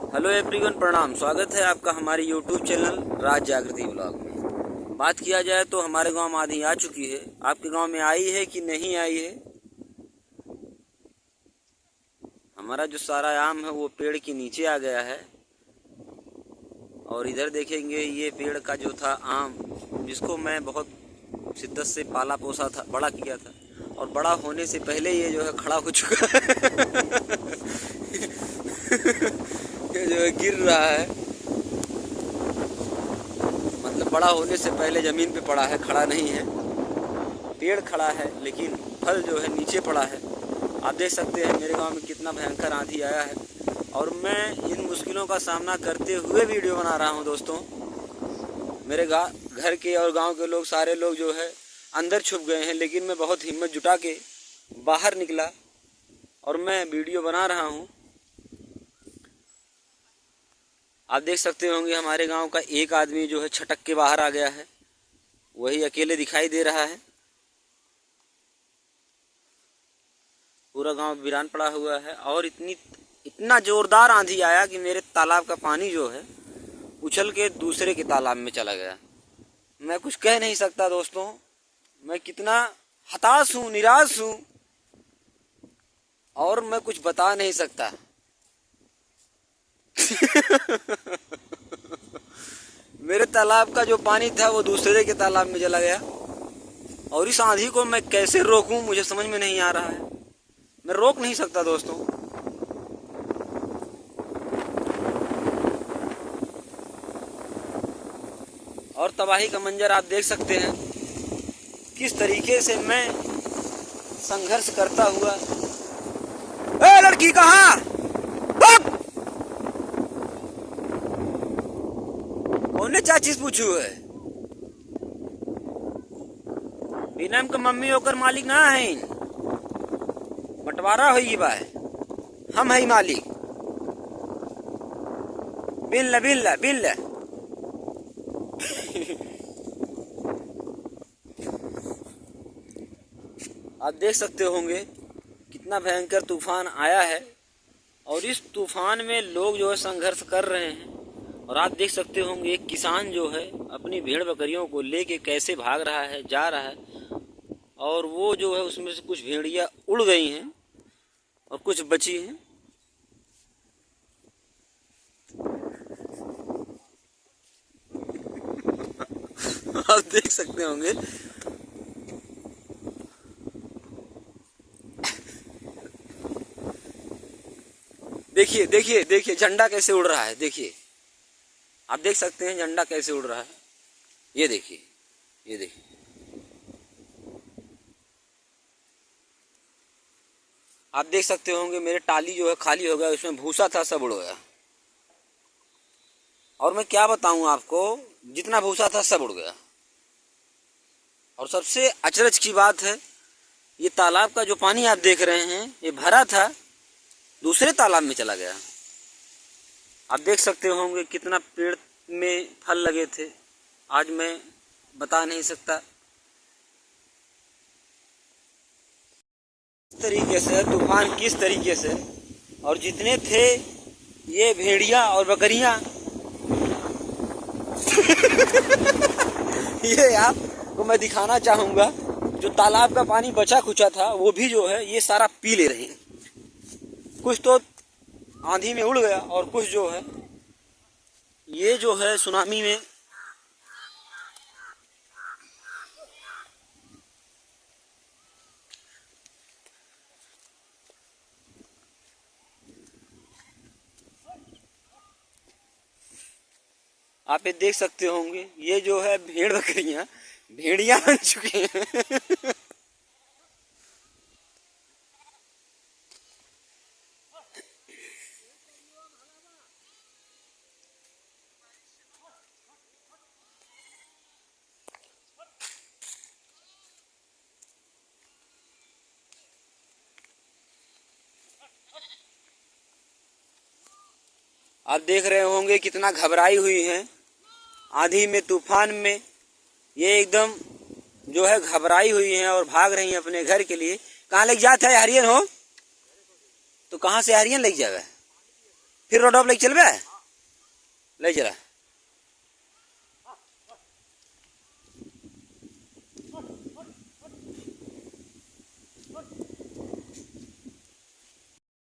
Hello everyone, प्रणाम। स्वागत है आपका हमारे यूट्यूब चैनल राज जागृति ब्लॉग में। बात किया जाए तो हमारे गांव में आंधी आ चुकी है। आपके गांव में आई है कि नहीं आई है? हमारा जो सारा आम है वो पेड़ के नीचे आ गया है। और इधर देखेंगे, ये पेड़ का जो था आम, जिसको मैं बहुत शिद्दत से पाला पोसा था, बड़ा किया था, और बड़ा होने से पहले ये जो है खड़ा हो चुका है। ये जो है गिर रहा है, मतलब बड़ा होने से पहले ज़मीन पे पड़ा है, खड़ा नहीं है। पेड़ खड़ा है लेकिन फल जो है नीचे पड़ा है। आप देख सकते हैं मेरे गांव में कितना भयंकर आंधी आया है, और मैं इन मुश्किलों का सामना करते हुए वीडियो बना रहा हूं। दोस्तों, मेरे घर के और गांव के लोग, सारे लोग जो है अंदर छुप गए हैं, लेकिन मैं बहुत हिम्मत जुटा के बाहर निकला और मैं वीडियो बना रहा हूं। आप देख सकते होंगे हमारे गांव का एक आदमी जो है छटक के बाहर आ गया है, वही अकेले दिखाई दे रहा है। पूरा गांव वीरान पड़ा हुआ है, और इतना जोरदार आंधी आया कि मेरे तालाब का पानी जो है उछल के दूसरे के तालाब में चला गया। मैं कुछ कह नहीं सकता दोस्तों, मैं कितना हताश हूँ, निराश हूँ, और मैं कुछ बता नहीं सकता। मेरे तालाब का जो पानी था वो दूसरे के तालाब में चला गया, और इस आंधी को मैं कैसे रोकूं मुझे समझ में नहीं आ रहा है। मैं रोक नहीं सकता दोस्तों। और तबाही का मंजर आप देख सकते हैं, किस तरीके से मैं संघर्ष करता हुआ। ए लड़की कहाँ? कौन चा चीज पूछू है? बिना के मम्मी होकर मालिक ना है, बंटवारा होगी बा, हम है मालिक। Bill bill bill. आप देख सकते होंगे कितना भयंकर तूफान आया है, और इस तूफान में लोग जो है संघर्ष कर रहे हैं। और आप देख सकते होंगे एक किसान जो है अपनी भेड़ बकरियों को लेके कैसे भाग रहा है, जा रहा है, और वो जो है उसमें से कुछ भेड़ियां उड़ गई हैं और कुछ बची हैं। आप देख सकते होंगे देखिए देखिए देखिए झंडा कैसे उड़ रहा है। देखिए, आप देख सकते हैं झंडा कैसे उड़ रहा है। ये देखिए, ये देखिए। आप देख सकते होंगे मेरे टाली जो है खाली हो गया, उसमें भूसा था सब उड़ गया। और मैं क्या बताऊं आपको, जितना भूसा था सब उड़ गया। और सबसे अचरज की बात है, ये तालाब का जो पानी आप देख रहे हैं ये भरा था, दूसरे तालाब में चला गया। आप देख सकते होंगे कितना पेड़ में फल लगे थे, आज मैं बता नहीं सकता। इस तरीके से तूफान, किस तरीके से, और जितने थे ये भेड़िया और बकरियां। ये आपको मैं दिखाना चाहूंगा, जो तालाब का पानी बचा खुचा था वो भी जो है ये सारा पी ले रहे हैं। कुछ तो आंधी में उड़ गया, और कुछ जो है ये जो है सुनामी में। आप ये देख सकते होंगे, ये जो है भेड़ बकरियां भेड़िया बन चुके हैं। आप देख रहे होंगे कितना घबराई हुई हैं आंधी में, तूफान में। ये एकदम जो है घबराई हुई हैं और भाग रही हैं अपने घर के लिए। कहाँ लग जाता है हरियन हो तो कहाँ से हरियन लग जावे? फिर रोड ले चलबे ले चला।